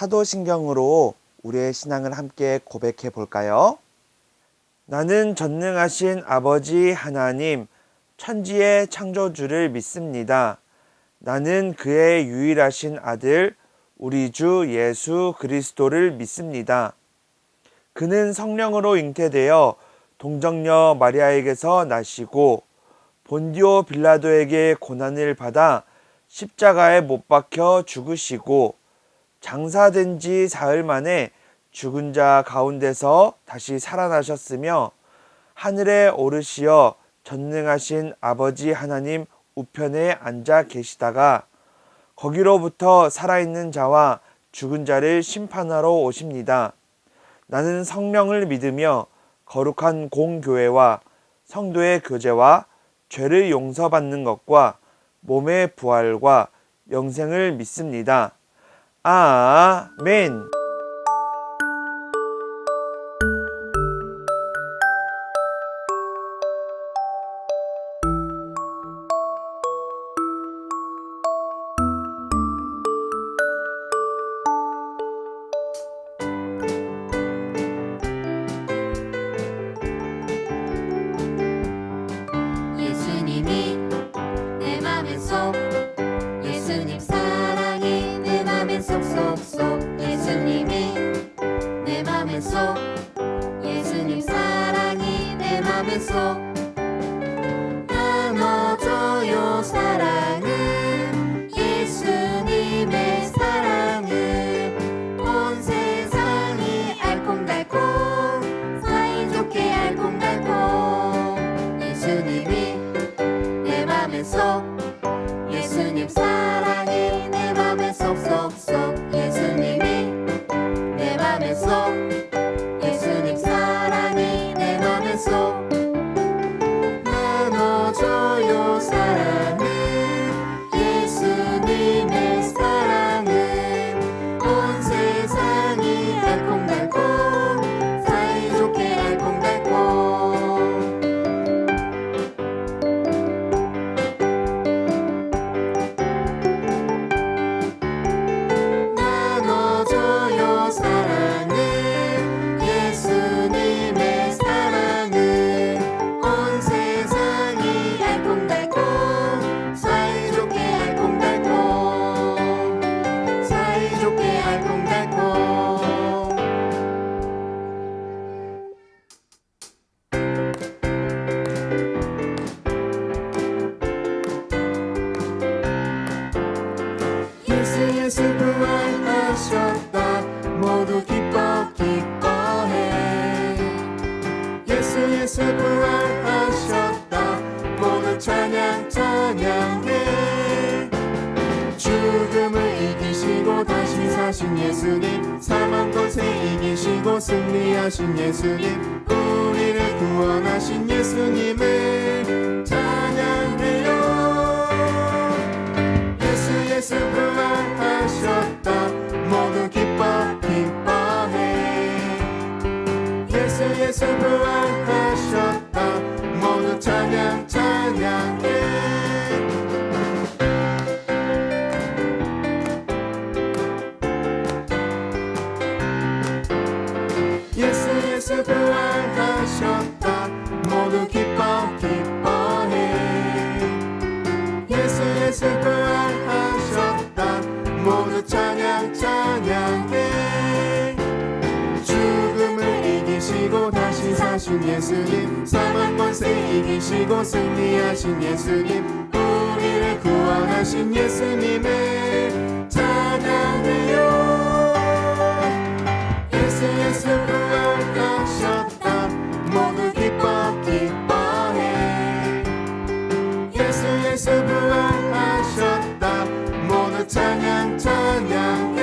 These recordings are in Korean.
사도신경으로 우리의 신앙을 함께 고백해 볼까요? 나는 전능하신 아버지 하나님, 천지의 창조주를 믿습니다. 나는 그의 유일하신 아들, 우리 주 예수 그리스도를 믿습니다. 그는 성령으로 잉태되어 동정녀 마리아에게서 나시고 본디오 빌라도에게 고난을 받아 십자가에 못 박혀 죽으시고 장사된 지 사흘 만에 죽은 자 가운데서 다시 살아나셨으며 하늘에 오르시어 전능하신 아버지 하나님 우편에 앉아 계시다가 거기로부터 살아있는 자와 죽은 자를 심판하러 오십니다. 나는 성령을 믿으며 거룩한 공교회와 성도의 교제와 죄를 용서받는 것과 몸의 부활과 영생을 믿습니다. 아멘. 예수님이 내 맘에 속 예수님 사랑이 내 맘에 쏙쏙쏙 예수님이 내 맘에 속 예수님 사랑이 내 맘에 속 나눠줘요 사랑을 예수님의 사랑을 온 세상이 알콩달콩 사이좋게 알콩달콩 예수님이 내 맘에 속 예수님 사랑이 내 맘에 쏙쏙쏙 예수님이 내 맘에 속 예수님 사랑이 내 맘에 속 나눠줘요 사랑을 예수님의 사랑을 온 세상이 알콩달콩 사이좋게 알콩달콩 나눠줘요 사랑을 예수님의 사랑을 온 세상이 알콩달콩 사이좋게 알콩달콩 사이좋게 알콩달콩 예수 예수 부활하셨다 모두 기뻐 기뻐해 예수 예수 부활하셨다 모두 찬양 찬양해 죽음을 이기시고 다시 사신 예수님 사망 권세 이기시고 승리하신 예수님 우리를 구원하신 예수님을 찬양해요 예수 예수 부활하셨다 모두 기뻐 기뻐해 예수 예수 부활하셨다 모두 찬양 찬양해 예수 예수 부활하셨다 모두 기뻐 기뻐해 예수 예수 부활하셨다 모두 찬양 찬양해 부활하신 예수님, 사망 권세 이기시고 승리하신 예수님, 우리를 구원하신 예수님을 찬양해요. 예수 예수 부활하셨다, 모두 기뻐 기뻐해. 예수 예수 부활하셨다, 모두 찬양 찬양해.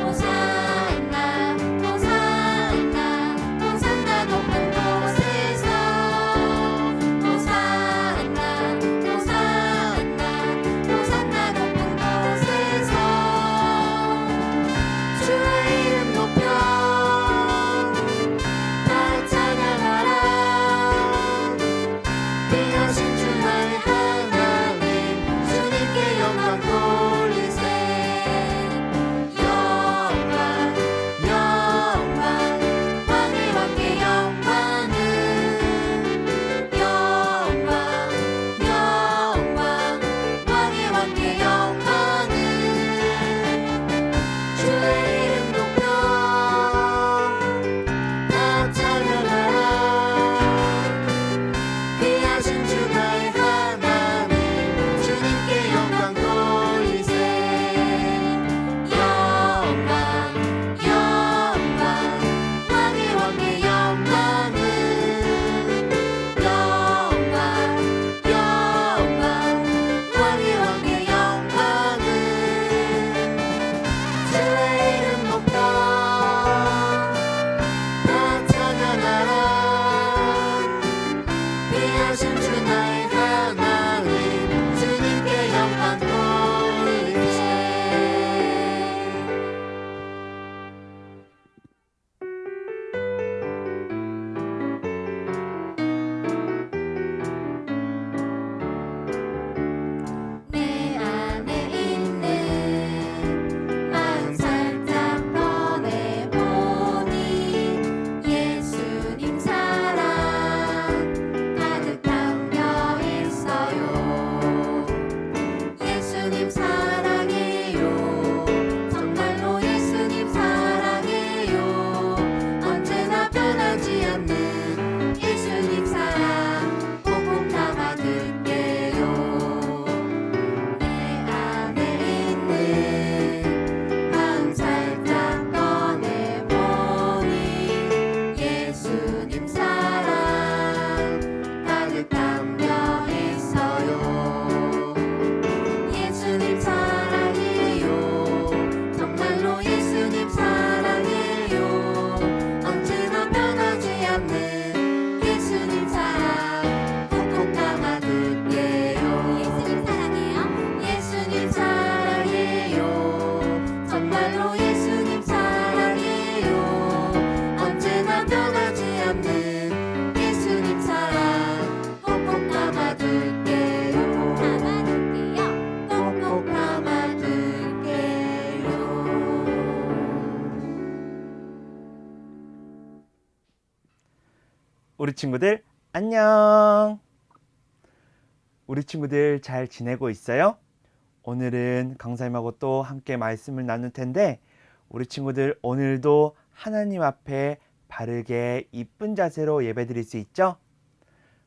호산나 호산나 호산나 높은 곳에서 호산나 호산나 호산나 높은 곳에서 주의 이름 높여 다 찬양하라. 귀하신 주 나의 하나님, 주님께 영광 돌리세. 영광 영광 왕의 왕의 영광은 영광 영광 왕의 왕의 영광은 주의 이름 높여 다 찬양하라. 귀하신 주 나의 하나님, 주님께 영광 돌리세. 영광 영광 왕의 왕의 영광은 영광 영광 왕의 왕의 영광은 주의 이름 높여 다 찬양하라. 귀하신 주 나의 하나님, 주님께 영광 돌리세. 내 안에 있는 마음 살짝 꺼내보니 예수님 사랑 가득 담겨 있어요. 예수님 사랑해요. 정말로 예수님 사랑해요. 언제나 변하지 않는 예수님 사랑 꼭꼭 담아둘게요. 내 안에 있는 마음 살짝 꺼내보니 예수님 사랑 가득 담겨 있어요. 예수님 사랑해요. 정말로 예수님 사랑해요. 언제나 변하지 않는 예수님 사랑 꼭꼭 담아둘게요. 예수님 사랑해요. 예수님 사랑해요. 정말로 예수님 사랑해요. 언제나 변하지 않는 예수님 사랑 꼭꼭 담아둘게요. 꼭꼭 담아둘게요. 우리 친구들 안녕. 우리 친구들 잘 지내고 있어요? 오늘은 강사님하고 또 함께 말씀을 나눌 텐데, 우리 친구들 오늘도 하나님 앞에 바르게 이쁜 자세로 예배드릴 수 있죠?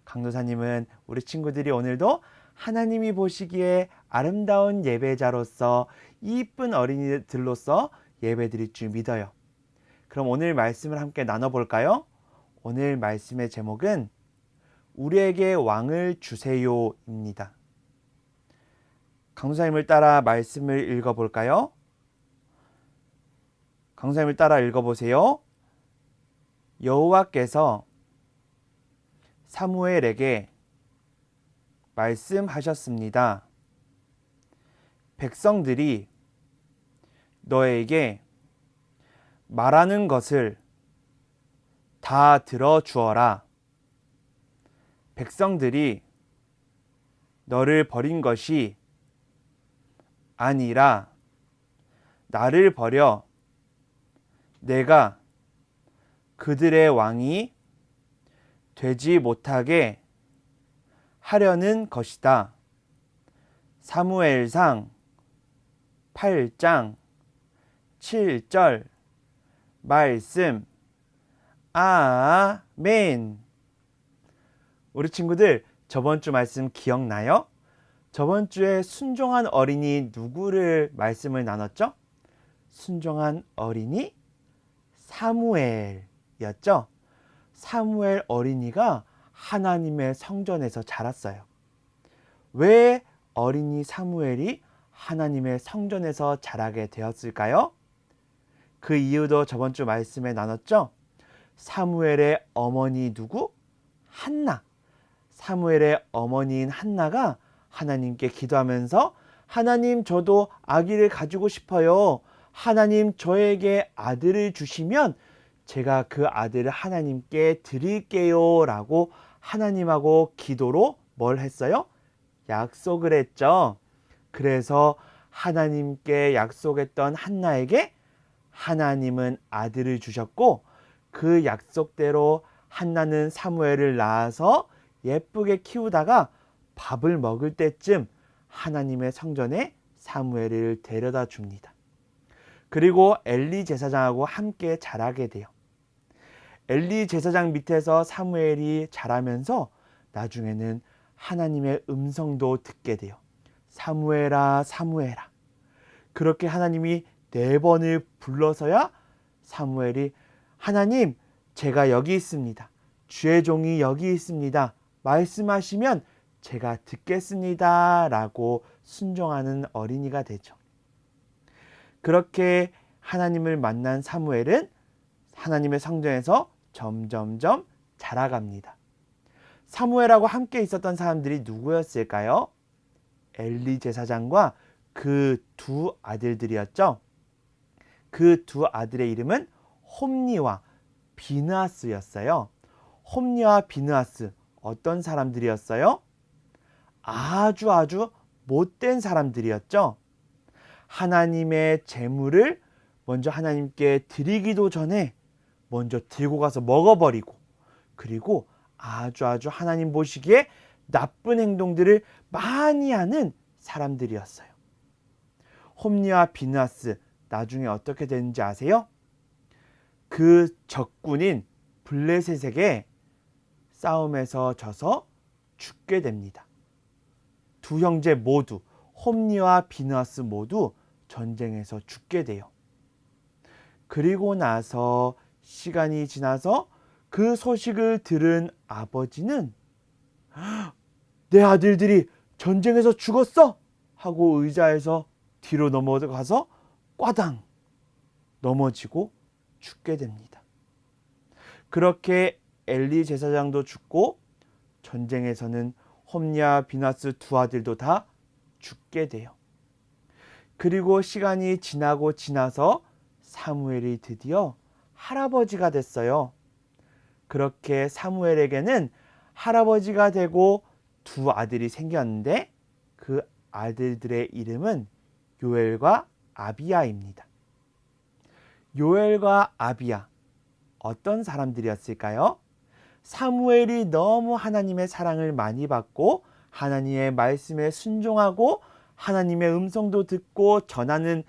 강도사님은 우리 친구들이 오늘도 하나님이 보시기에 아름다운 예배자로서 이쁜 어린이들로서 예배드릴 줄 믿어요. 그럼 오늘 말씀을 함께 나눠볼까요? 오늘 말씀의 제목은 우리에게 왕을 주세요입니다. 강도사님을 따라 말씀을 읽어볼까요? 강도사님을 따라 읽어보세요. 여호와께서 사무엘에게 말씀하셨습니다. 백성들이 너에게 말하는 것을 다 들어주어라. 백성들이 너를 버린 것이 아니라 나를 버려 내가 그들의 왕이 되지 못하게 하려는 것이다. 사무엘상 8장 7절 말씀. 아멘. 우리 친구들, 저번 주 말씀 기억나요? 저번 주에 순종한 어린이 누구를 말씀을 나눴죠? 순종한 어린이 사무엘이었죠. 사무엘 어린이가 하나님의 성전에서 자랐어요. 왜 어린이 사무엘이 하나님의 성전에서 자라게 되었을까요? 그 이유도 저번 주 말씀에 나눴죠. 사무엘의 어머니 누구? 한나. 사무엘의 어머니인 한나가 하나님께 기도하면서 하나님, 저도 아기를 가지고 싶어요. 하나님, 저에게 아들을 주시면 제가 그 아들을 하나님께 드릴게요 라고 하나님하고 기도로 뭘 했어요? 약속을 했죠. 그래서 하나님께 약속했던 한나에게 하나님은 아들을 주셨고, 그 약속대로 한나는 사무엘을 낳아서 예쁘게 키우다가 밥을 먹을 때쯤 하나님의 성전에 사무엘을 데려다 줍니다. 그리고 엘리 제사장하고 함께 자라게 돼요. 엘리 제사장 밑에서 사무엘이 자라면서 나중에는 하나님의 음성도 듣게 돼요. 사무엘아, 사무엘아. 그렇게 하나님이 4번을 불러서야 사무엘이 하나님, 제가 여기 있습니다. 주의 종이 여기 있습니다. 말씀하시면 제가 듣겠습니다 라고 순종하는 어린이가 되죠. 그렇게 하나님을 만난 사무엘은 하나님의 성전에서 점점점 자라갑니다. 사무엘하고 함께 있었던 사람들이 누구였을까요? 엘리 제사장과 그 2 아들들이었죠. 그 2 아들의 이름은 홈니와 비느하스였어요. 홈니와 비느하스, 어떤 사람들이었어요? 아주 못된 사람들이었죠. 하나님의 제물을 먼저 하나님께 드리기도 전에 먼저 들고 가서 먹어버리고, 그리고 아주 하나님 보시기에 나쁜 행동들을 많이 하는 사람들이었어요. 홈니와 비느하스, 나중에 어떻게 되는지 아세요? 그 적군인 블레셋에게 싸움에서 져서 죽게 됩니다. 2 형제 모두, 홈니와 비느하스 모두 전쟁에서 죽게 돼요. 그리고 나서 시간이 지나서 그 소식을 들은 아버지는 내 아들들이 전쟁에서 죽었어! 하고 의자에서 뒤로 넘어가서 꽈당 넘어지고 죽게 됩니다. 그렇게 엘리 제사장도 죽고 전쟁에서는 홈니와 비느하스 2 아들도 다 죽게 돼요. 그리고 시간이 지나서 사무엘이 드디어 할아버지가 됐어요. 그렇게 사무엘에게는 할아버지가 되고 2 아들이 생겼는데 그 아들들의 이름은 요엘과 아비야입니다. 요엘과 아비야, 어떤 사람들이었을까요? 사무엘이 너무 하나님의 사랑을 많이 받고 하나님의 말씀에 순종하고 하나님의 음성도 듣고 전하는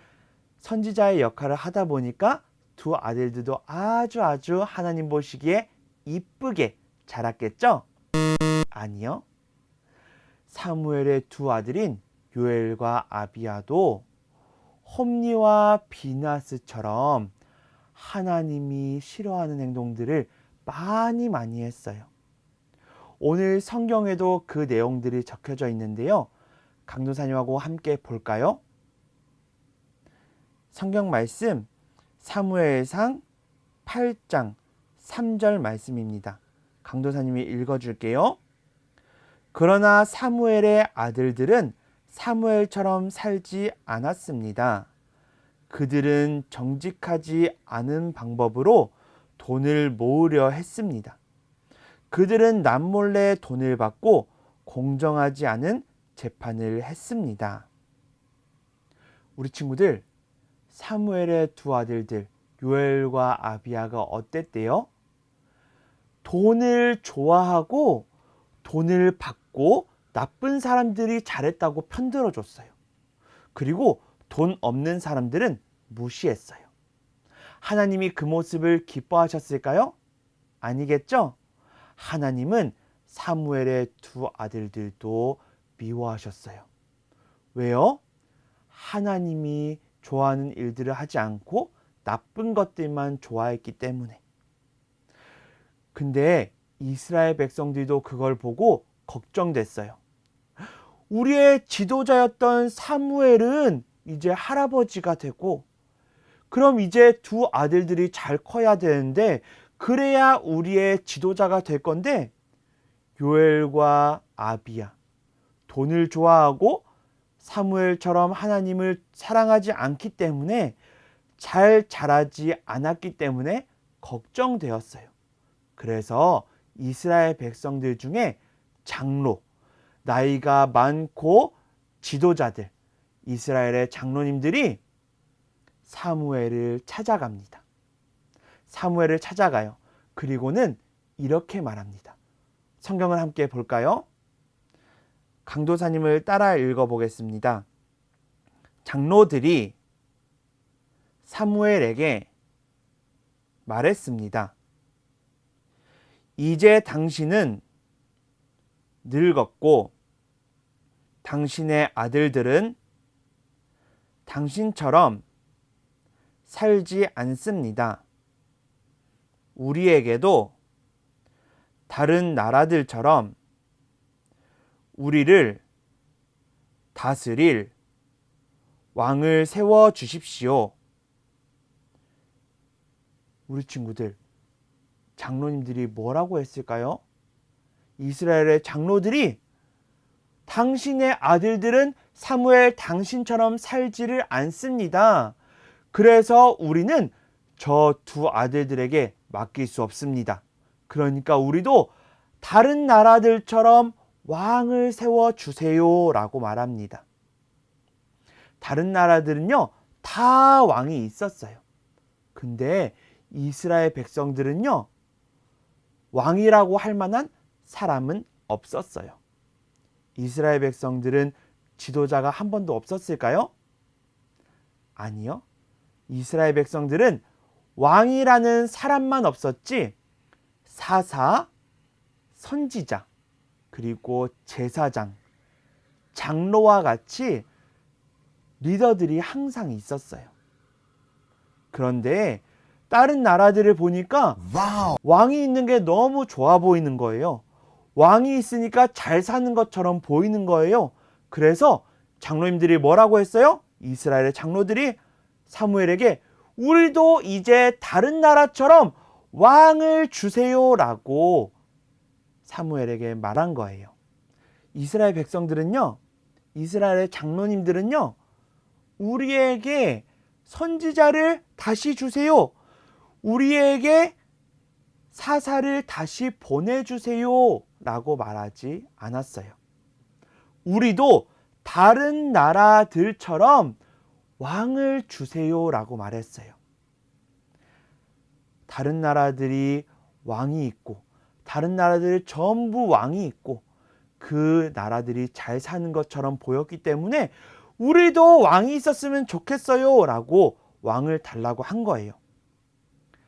선지자의 역할을 하다 보니까 2 아들들도 아주 하나님 보시기에 이쁘게 자랐겠죠? 아니요. 사무엘의 2 아들인 요엘과 아비야도 홈니와 비느하스처럼 하나님이 싫어하는 행동들을 많이 했어요. 오늘 성경에도 그 내용들이 적혀져 있는데요. 강도사님하고 함께 볼까요? 성경 말씀 사무엘상 8장 3절 말씀입니다. 강도사님이 읽어줄게요. 그러나 사무엘의 아들들은 사무엘처럼 살지 않았습니다. 그들은 정직하지 않은 방법으로 돈을 모으려 했습니다. 그들은 남몰래 돈을 받고 공정하지 않은 재판을 했습니다. 우리 친구들, 사무엘의 2 아들들 요엘과 아비야가 어땠대요? 돈을 좋아하고 돈을 받고 나쁜 사람들이 잘했다고 편들어 줬어요. 그리고 돈 없는 사람들은 무시했어요. 하나님이 그 모습을 기뻐하셨을까요? 아니겠죠? 하나님은 사무엘의 두 아들들도 미워하셨어요. 왜요? 하나님이 좋아하는 일들을 하지 않고 나쁜 것들만 좋아했기 때문에. 근데 이스라엘 백성들도 그걸 보고 걱정됐어요. 우리의 지도자였던 사무엘은 이제 할아버지가 되고, 그럼 이제 두 아들들이 잘 커야 되는데, 그래야 우리의 지도자가 될 건데, 요엘과 아비야, 돈을 좋아하고 사무엘처럼 하나님을 사랑하지 않기 때문에, 잘 자라지 않았기 때문에 걱정되었어요. 그래서 이스라엘 백성들 중에 장로, 나이가 많고 지도자들, 이스라엘의 장로님들이 사무엘을 찾아갑니다. 사무엘을 찾아가요. 그리고는 이렇게 말합니다. 성경을 함께 볼까요? 강도사님을 따라 읽어보겠습니다. 장로들이 사무엘에게 말했습니다. 이제 당신은 늙었고 당신의 아들들은 당신처럼 살지 않습니다. 우리에게도 다른 나라들처럼 우리를 다스릴 왕을 세워 주십시오. 우리 친구들, 장로님들이 뭐라고 했을까요? 이스라엘의 장로들이 당신의 아들들은 사무엘 당신처럼 살지를 않습니다. 그래서 우리는 저 두 아들들에게 맡길 수 없습니다. 그러니까 우리도 다른 나라들처럼 왕을 세워주세요 라고 말합니다. 다른 나라들은요, 다 왕이 있었어요. 근데 이스라엘 백성들은요, 왕이라고 할 만한 사람은 없었어요. 이스라엘 백성들은 지도자가 한 번도 없었을까요? 아니요. 이스라엘 백성들은 왕이라는 사람만 없었지, 사사, 선지자, 그리고 제사장, 장로와 같이 리더들이 항상 있었어요. 그런데 다른 나라들을 보니까 왕이 있는 게 너무 좋아 보이는 거예요. 왕이 있으니까 잘 사는 것처럼 보이는 거예요. 그래서 장로님들이 뭐라고 했어요? 이스라엘의 장로들이 사무엘에게 우리도 이제 다른 나라처럼 왕을 주세요라고 사무엘에게 말한 거예요. 이스라엘 백성들은요, 이스라엘의 장로님들은요, 우리에게 선지자를 다시 주세요. 우리에게 사사를 다시 보내주세요 라고 말하지 않았어요. 우리도 다른 나라들처럼 왕을 주세요 라고 말했어요. 다른 나라들이 왕이 있고 다른 나라들 전부 왕이 있고 그 나라들이 잘 사는 것처럼 보였기 때문에 우리도 왕이 있었으면 좋겠어요 라고 왕을 달라고 한 거예요.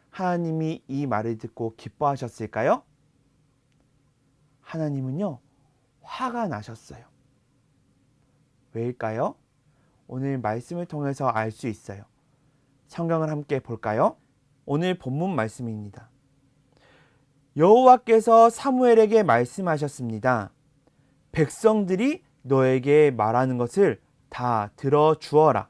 하나님이 이 말을 듣고 기뻐하셨을까요? 하나님은요, 화가 나셨어요. 왜일까요? 오늘 말씀을 통해서 알 수 있어요. 성경을 함께 볼까요? 오늘 본문 말씀입니다. 여호와께서 사무엘에게 말씀하셨습니다. 백성들이 너에게 말하는 것을 다 들어주어라.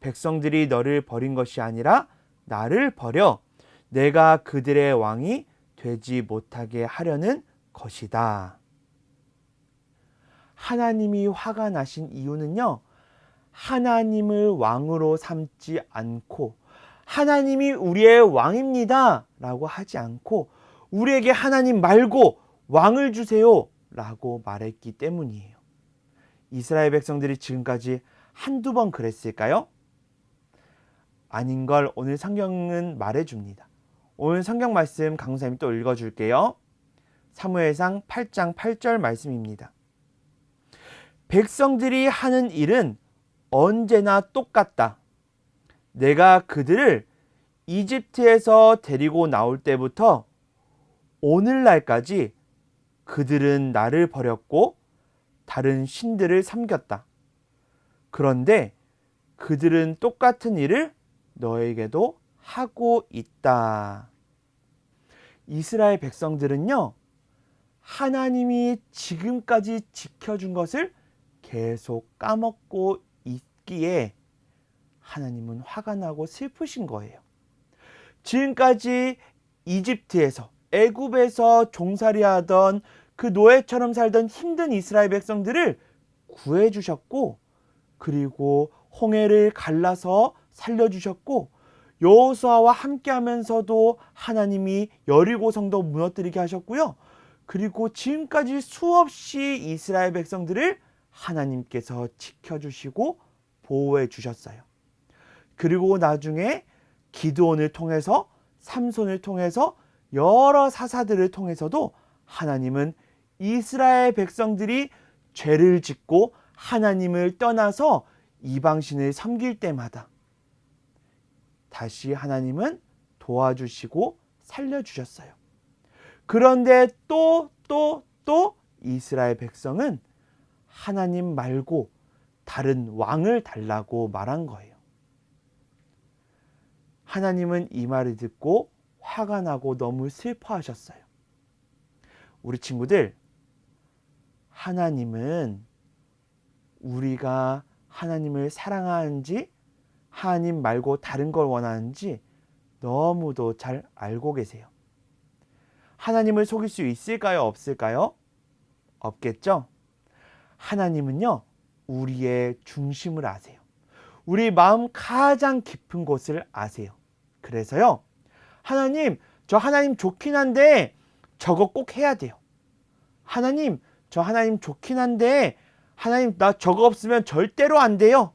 백성들이 너를 버린 것이 아니라 나를 버려 내가 그들의 왕이 되지 못하게 하려는 것이다. 하나님이 화가 나신 이유는요, 하나님을 왕으로 삼지 않고 하나님이 우리의 왕입니다 라고 하지 않고 우리에게 하나님 말고 왕을 주세요 라고 말했기 때문이에요. 이스라엘 백성들이 지금까지 한두 번 그랬을까요? 아닌 걸 오늘 성경은 말해줍니다. 오늘 성경 말씀 강사님이 또 읽어줄게요. 사무엘상 8장 8절 말씀입니다. 백성들이 하는 일은 언제나 똑같다. 내가 그들을 이집트에서 데리고 나올 때부터 오늘날까지 그들은 나를 버렸고 다른 신들을 섬겼다. 그런데 그들은 똑같은 일을 너에게도 하고 있다. 이스라엘 백성들은요, 하나님이 지금까지 지켜준 것을 계속 까먹고 있기에 하나님은 화가 나고 슬프신 거예요. 지금까지 이집트에서, 애굽에서 종살이하던 그 노예처럼 살던 힘든 이스라엘 백성들을 구해주셨고, 그리고 홍해를 갈라서 살려주셨고, 여호수아와 함께하면서도 하나님이 여리고 성도 무너뜨리게 하셨고요. 그리고 지금까지 수없이 이스라엘 백성들을 하나님께서 지켜주시고 보호해 주셨어요. 그리고 나중에 기드온을 통해서, 삼손을 통해서, 여러 사사들을 통해서도 하나님은 이스라엘 백성들이 죄를 짓고 하나님을 떠나서 이방신을 섬길 때마다 다시 하나님은 도와주시고 살려주셨어요. 그런데 또 이스라엘 백성은 하나님 말고 다른 왕을 달라고 말한 거예요. 하나님은 이 말을 듣고 화가 나고 너무 슬퍼하셨어요. 우리 친구들, 하나님은 우리가 하나님을 사랑하는지 하나님 말고 다른 걸 원하는지 너무도 잘 알고 계세요. 하나님을 속일 수 있을까요? 없을까요? 없겠죠? 하나님은요, 우리의 중심을 아세요. 우리 마음 가장 깊은 곳을 아세요. 그래서요, 하나님, 저 하나님 좋긴 한데 저거 꼭 해야 돼요. 하나님, 저 하나님 좋긴 한데 하나님, 나 저거 없으면 절대로 안 돼요.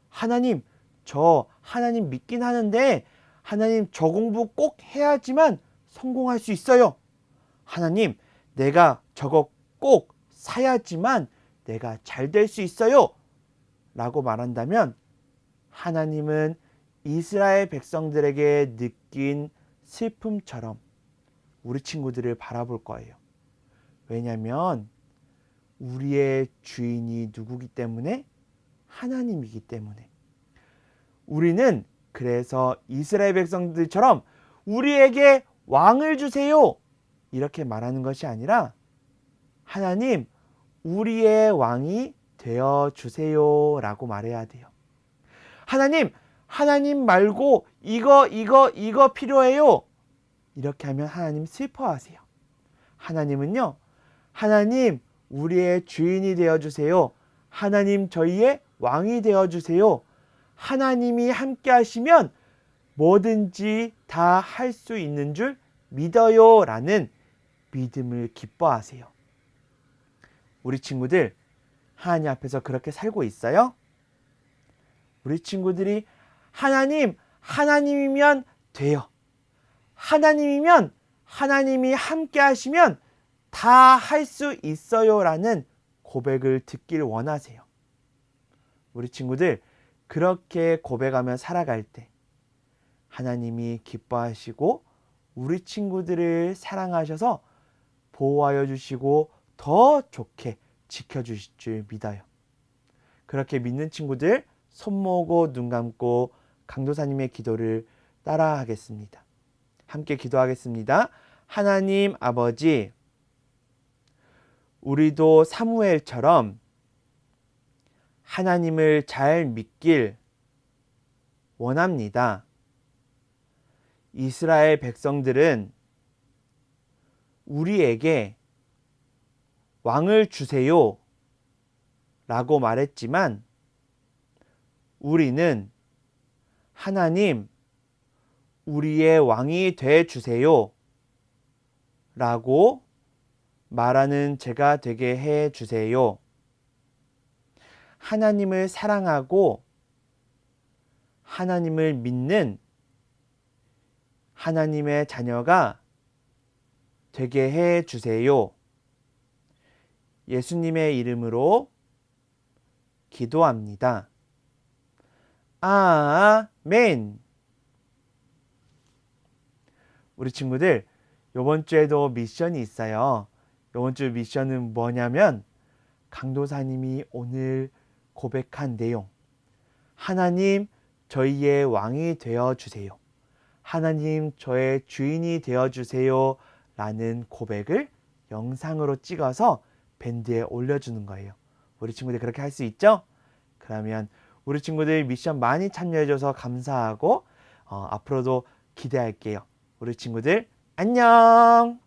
하나님, 저 하나님 믿긴 하는데 하나님, 저 공부 꼭 해야지만 성공할 수 있어요. 하나님, 내가 저거 꼭 사야지만 내가 잘 될 수 있어요. 라고 말한다면 하나님은 이스라엘 백성들에게 느낀 슬픔처럼 우리 친구들을 바라볼 거예요. 왜냐하면 우리의 주인이 누구기 때문에? 하나님이기 때문에. 우리는 그래서 이스라엘 백성들처럼 우리에게 왕을 주세요, 이렇게 말하는 것이 아니라 하나님, 우리의 왕이 되어주세요 라고 말해야 돼요. 하나님 말고 이거 필요해요. 이렇게 하면 하나님 슬퍼하세요. 하나님은요, 하나님, 우리의 주인이 되어주세요. 하나님, 저희의 왕이 되어주세요. 하나님이 함께 하시면 뭐든지 다 할 수 있는 줄 믿어요 라는 믿음을 기뻐하세요. 우리 친구들, 하나님 앞에서 그렇게 살고 있어요? 우리 친구들이 하나님이면 돼요. 하나님이면, 하나님이 함께 하시면 다 할 수 있어요 라는 고백을 듣길 원하세요. 우리 친구들, 그렇게 고백하며 살아갈 때 하나님이 기뻐하시고 우리 친구들을 사랑하셔서 보호하여 주시고 더 좋게 지켜주실 줄 믿어요. 그렇게 믿는 친구들 손 모으고 눈 감고 강도사님의 기도를 따라 하겠습니다. 함께 기도하겠습니다. 하나님 아버지, 우리도 사무엘처럼 하나님을 잘 믿길 원합니다. 이스라엘 백성들은 우리에게 왕을 주세요 라고 말했지만 우리는 하나님, 우리의 왕이 돼 주세요 라고 말하는 제가 되게 해 주세요. 하나님을 사랑하고 하나님을 믿는 하나님의 자녀가 되게 해 주세요. 예수님의 이름으로 기도합니다. 아멘. 우리 친구들, 이번 주에도 미션이 있어요. 이번 주 미션은 뭐냐면 강도사님이 오늘 고백한 내용, 하나님 저희의 왕이 되어 주세요. 하나님 저의 주인이 되어 주세요. 라는 고백을 영상으로 찍어서 밴드에 올려주는 거예요. 우리 친구들 그렇게 할 수 있죠? 그러면 우리 친구들 미션 많이 참여해줘서 감사하고 앞으로도 기대할게요. 우리 친구들 안녕.